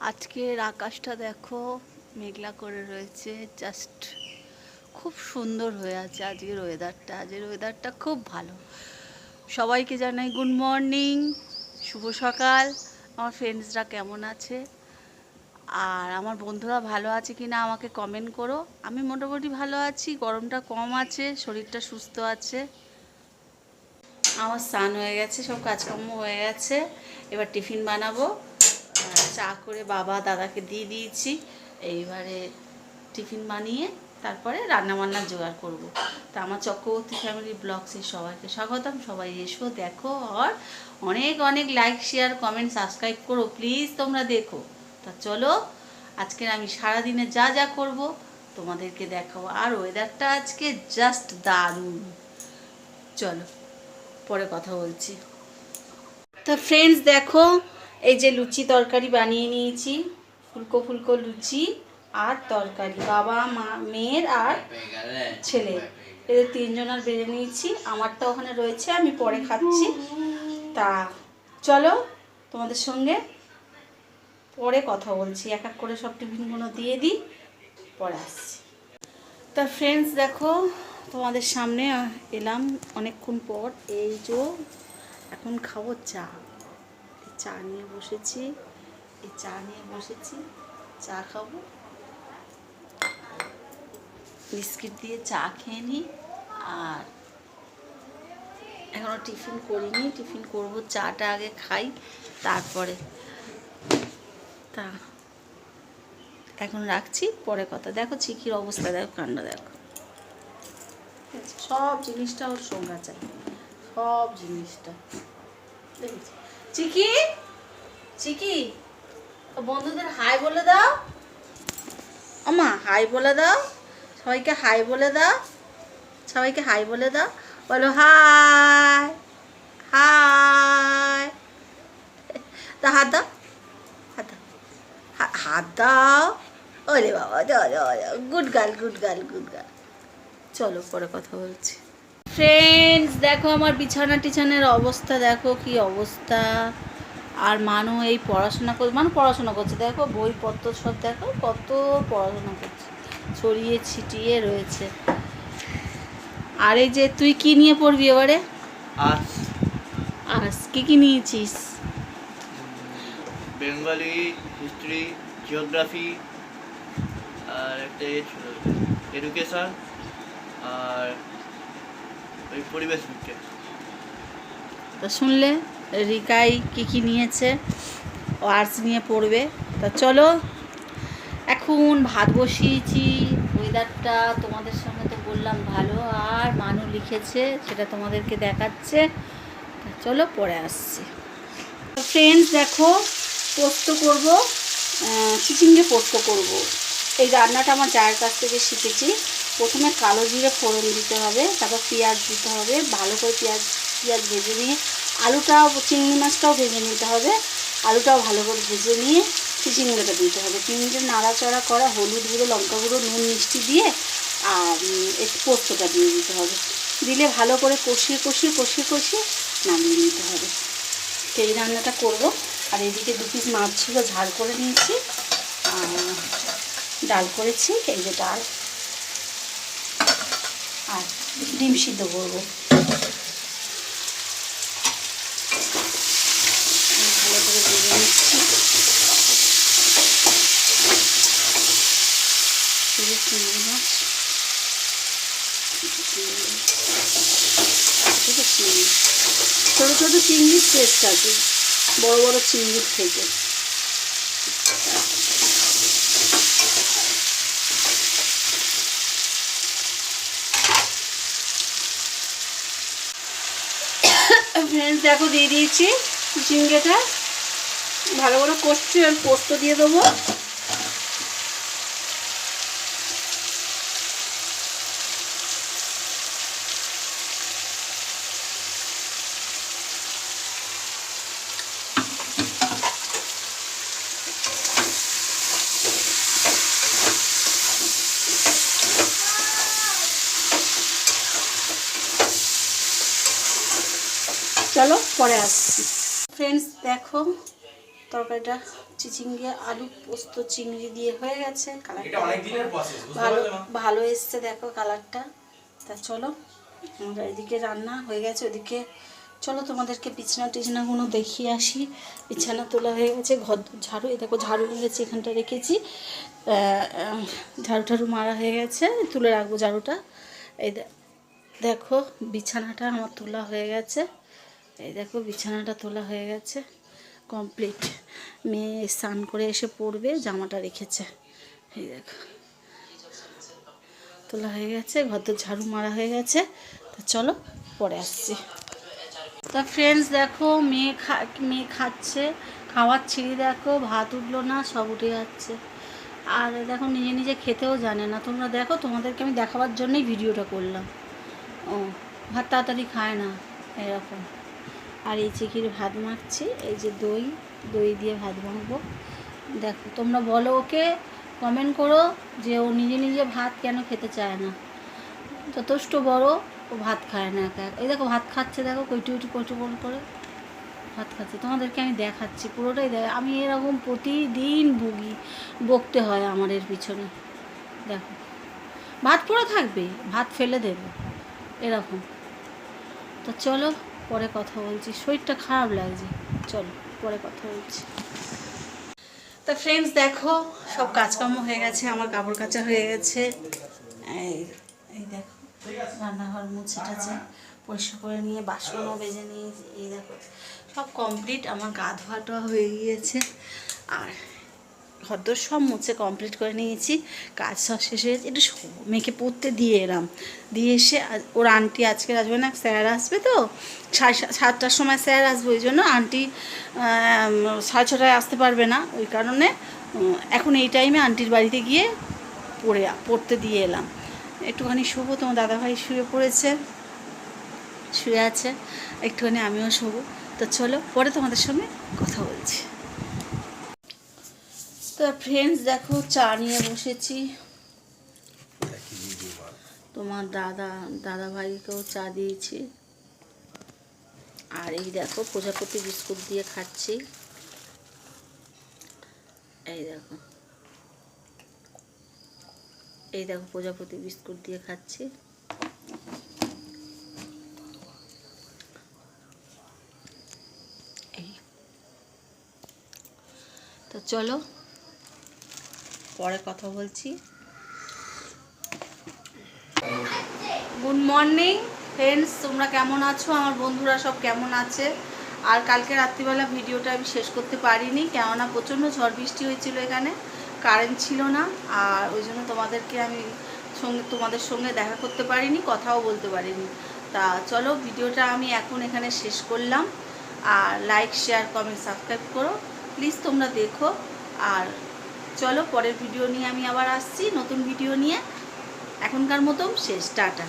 আজকের আকাশটা দেখো, মেঘলা করে রয়েছে। জাস্ট খুব সুন্দর হয়ে আছে আজকের ওয়েদারটা। আজকের ওয়েদারটা খুব ভালো। সবাইকে জানাই গুড মর্নিং, শুভ সকাল। আমার ফ্রেন্ডসরা কেমন আছে আর আমার বন্ধুরা ভালো আছে কি না আমাকে কমেন্ট করো। আমি মোটামুটি ভালো আছি, গরমটা কম আছে, শরীরটা সুস্থ আছে। আমার স্নান হয়ে গেছে, সব কাজকর্ম হয়ে গেছে। এবার টিফিন বানাবো। চা করে বাবা দাদাকে দিয়ে দিয়েছি। এইবারে টিফিন বানিয়ে তারপরে রান্নাবান্নার জোগাড় করব। তা আমার চক্রবর্তী ফ্যামিলি ব্লগসে সবাইকে স্বাগতম। সবাই এসো, দেখো, আর অনেক অনেক লাইক, শেয়ার, কমেন্ট, সাবস্ক্রাইব করো প্লিজ। তোমরা দেখো। তা চলো, আজকের আমি সারাদিনে যা যা করব তোমাদেরকে দেখাবো। আর ওয়েদারটা আজকে জাস্ট দারুণ। চলো, পরে কথা বলছি। তো ফ্রেন্ডস দেখো, এই যে লুচি তরকারি বানিয়ে নিয়েছি। ফুলকো ফুলকো লুচি আর তরকারি, বাবা মা মেয়ের আর ছেলে, এদের তিনজনের বেড়ে নিয়েছি। আমারটা ওখানে রয়েছে, আমি পরে খাচ্ছি। তা চলো, তোমাদের সঙ্গে পরে কথা বলছি। এক এক করে সব টিফিনগুলো দিয়ে দিই, পরে আসছি। তা ফ্রেন্ডস দেখো, তোমাদের সামনে এলাম অনেকক্ষণ পর। এই যে এখন খাবো চা। চা নিয়ে বসেছি, চা খাবো। বিস্কিট দিয়ে চা খেয়ে নিই। আর এখনও টিফিন করিনি, টিফিন করব। চাটা আগে খাই, তারপরে। তা এখন রাখছি, পরে কথা। দেখো চিকির অবস্থা, দেখো কান্না, দেখো। সব জিনিসটা ওর সঙ্গে চাই, সব জিনিসটা। দেখেছি চিকি, চিকি বন্ধুদের হাই বলে দাও। আমা হাই বলে দাও, সবাইকে হাই বলে দাও, সবাইকে হাই বলে দাও। বলো হাই, হাই। তা হাত দাও, হাত দাও, হাত দাও। ওরে বাবা, good girl, good girl, good girl. চলো, পরে কথা বলছি। ফ্রেন্ডস দেখো, আমার বিছানা টিছানের অবস্থা দেখো, কি অবস্থা। আর মানু এই পড়াশোনা করছে, পড়াশোনা করছে। দেখো বইপত্র সব দেখো, কত পড়াশোনা করছে, ছড়িয়ে ছিটিয়ে রয়েছে। আর এই যে তুই কি নিয়ে পড়বি এবারে? আর্টস। আর্টস, কি নিয়েছিস? বেঙ্গলি, হিস্ট্রি, জিওগ্রাফি, আর একটা ছিল এডুকেশন, আর ওই পরিবেশ বিজ্ঞান। তা শুনলে রিকাই কি নিয়েছে, ও আর্টস নিয়ে পড়বে। তা চলো, এখন ভাত বসিয়েছি। ওয়েদারটা তোমাদের সঙ্গে তো বললাম ভালো, আর মানু লিখেছে সেটা তোমাদেরকে দেখাচ্ছে। চলো, পরে আসছি। ফ্রেন্ডস দেখো, পোস্ত করব, চিচিঙ্গে পোস্ত করব। এই রান্নাটা আমার জায়ের কাছ থেকে শিখেছি। প্রথমে কালো জিরে ফোড়ন দিতে হবে, তারপর পেঁয়াজ দিতে হবে, ভালো করে পেঁয়াজ ভেজে নিয়ে আলুটাও, চিংড়ি মাছটাও ভেজে নিতে হবে। আলুটাও ভালো করে ভেজে নিয়ে চিচিঙ্গাটা দিতে হবে। চিংড়িটা নাড়াচাড়া করা, হলুদ গুঁড়ো, লঙ্কা গুঁড়ো, নুন, মিষ্টি দিয়ে আর একটু পোস্তটা দিয়ে দিতে হবে। দিলে ভালো করে কষিয়ে নামিয়ে নিতে হবে। তো এই রান্নাটা করব। আর এদিকে 2 পিস মাছ ছিল, ঝাল করে নিয়েছি। ডাল করেছি, এই যে ডাল, আর ডিম সিদ্ধ করবো। ভালো করে ভেজে নিচ্ছি। চিংড়ি মাছ, ছোটো ছোটো চিংড়ির টেস্ট আছে বড় বড় চিংড়ির থেকে। ফ্রেন্ডস দেখো, দিয়ে দিয়েছি চিংড়িটা, ভালো করে কষছি। আর পোস্ত দিয়ে দেবো। চলো, পরে আসছি। ফ্রেন্ডস দেখো, তরকারিটা চিচিঙ্গে আলু পোস্ত চিংড়ি দিয়ে হয়ে গেছে। এটা কালারটা অনেক দিনের প্রসেস, বুঝতে ভালো পারলে মা? ভালো এসছে দেখো কালারটা। তা চলো আমরা এদিকে রান্না হয়ে গেছে, ওদিকে চলো তোমাদেরকে বিছানা টিছনাগুলো দেখিয়ে আসি। বিছানা তোলা হয়ে গেছে, ঘর ঝাড়ু, এই দেখো ঝাড়ু নিয়েছি, এখানটা রেখেছি, ঝাড়ু ঠাড়ু মারা হয়ে গেছে, তুলে রাখবো ঝাড়ুটা। এই দেখো বিছানাটা আমার তোলা হয়ে গেছে, এই দেখো বিছানাটা তোলা হয়ে গেছে কমপ্লিট। মেয়ে স্নান করে এসে পড়বে, জামাটা রেখেছে, এই দেখো তোলা হয়ে গেছে, ঘর তো ঝাড়ু মারা হয়ে গেছে। তো চলো পরে আসছি। তা ফ্রেন্ডস দেখো মেয়ে খাচ্ছে, খাওয়ার ছিঁড়ি দেখো ভাত উঠলো না, সব উঠে যাচ্ছে। আর দেখো নিজে নিজে খেতেও জানে না। তোমরা দেখো, তোমাদেরকে আমি দেখাবার জন্যই ভিডিওটা করলাম। ও ভাত তাড়াতাড়ি খায় না এরকম। আর এই চিকির ভাত মাখছি, এই যে দই দিয়ে ভাত মাখবো। দেখো তোমরা বলো ওকে, কমেন্ট করো যে ও নিজে নিজে ভাত কেন খেতে চায় না। যথেষ্ট বড়, ও ভাত খায় না একা। এই দেখো ভাত খাচ্ছে, দেখো কইটু করে ভাত খাচ্ছে। তোমাদেরকে আমি দেখাচ্ছি পুরোটাই। আমি এরকম প্রতিদিন বকতে হয় আমার এর পিছনে। দেখো ভাত পড়ে থাকবে, ভাত ফেলে দেবে এরকম। তো চলো পরে কথা বলছি, শরীরটা খারাপ লাগছে, চলো পরে কথা বলছি। তা ফ্রেন্ডস দেখো সব কাজকর্ম হয়ে গেছে, আমার কাপড় কাচা হয়ে গেছে। এই দেখো রান্নাঘর মুছে টাছে পরিষ্কার করে নিয়ে বাসনও বেজে নিয়ে, এই দেখো সব কমপ্লিট। আমার গা ধোয়াটা হয়ে গিয়েছে, আর ঘরদোর সব মুছে কমপ্লিট করে নিয়েছি। কাজ সব শেষ হয়ে গেছে। একটু মেয়েকে পড়তে দিয়ে এলাম, দিয়ে এসে ওর আন্টি আজকে আসবে না, স্যার আসবে তো 7টার সময় স্যার আসবে, ওই জন্য আন্টি 6:30 আসতে পারবে না। ওই কারণে এখন এই টাইমে আন্টির বাড়িতে গিয়ে পড়তে দিয়ে এলাম। একটুখানি শুবো, তোমার দাদাভাই শুয়ে আছে, একটুখানি আমিও শোবো। তো চলো পরে তোমাদের সঙ্গে কথা বলছি। তো ফ্রেন্ডস দেখো চা নিয়ে বসেছি, তোমার দাদাভাইকেও চা দিয়েছি। আর এই দেখো প্রজাপতি বিস্কুট দিয়ে খাচ্ছি, এই দেখো প্রজাপতি বিস্কুট দিয়ে খাচ্ছি। তো চলো পরে কথা বলছি। গুড মর্নিং ফ্রেন্ডস, তোমরা কেমন আছো? আমার বন্ধুরা সব কেমন আছে? আর কালকে রাত্রিবেলা ভিডিওটা আমি শেষ করতে পারিনি, কেননা প্রচণ্ড ঝড় বৃষ্টি হয়েছিল, এখানে কারেন্ট ছিল না। আর ওই জন্য তোমাদের সঙ্গে দেখা করতে পারিনি, কথাও বলতে পারিনি। তা চলো ভিডিওটা আমি এখন এখানে শেষ করলাম। আর লাইক শেয়ার কমেন্ট সাবস্ক্রাইব করো প্লিজ, তোমরা দেখো। আর চলো পরের ভিডিও নিয়ে আমি আবার আসছি, নতুন ভিডিও নিয়ে। এখনকার মতো শেষ, টাটা।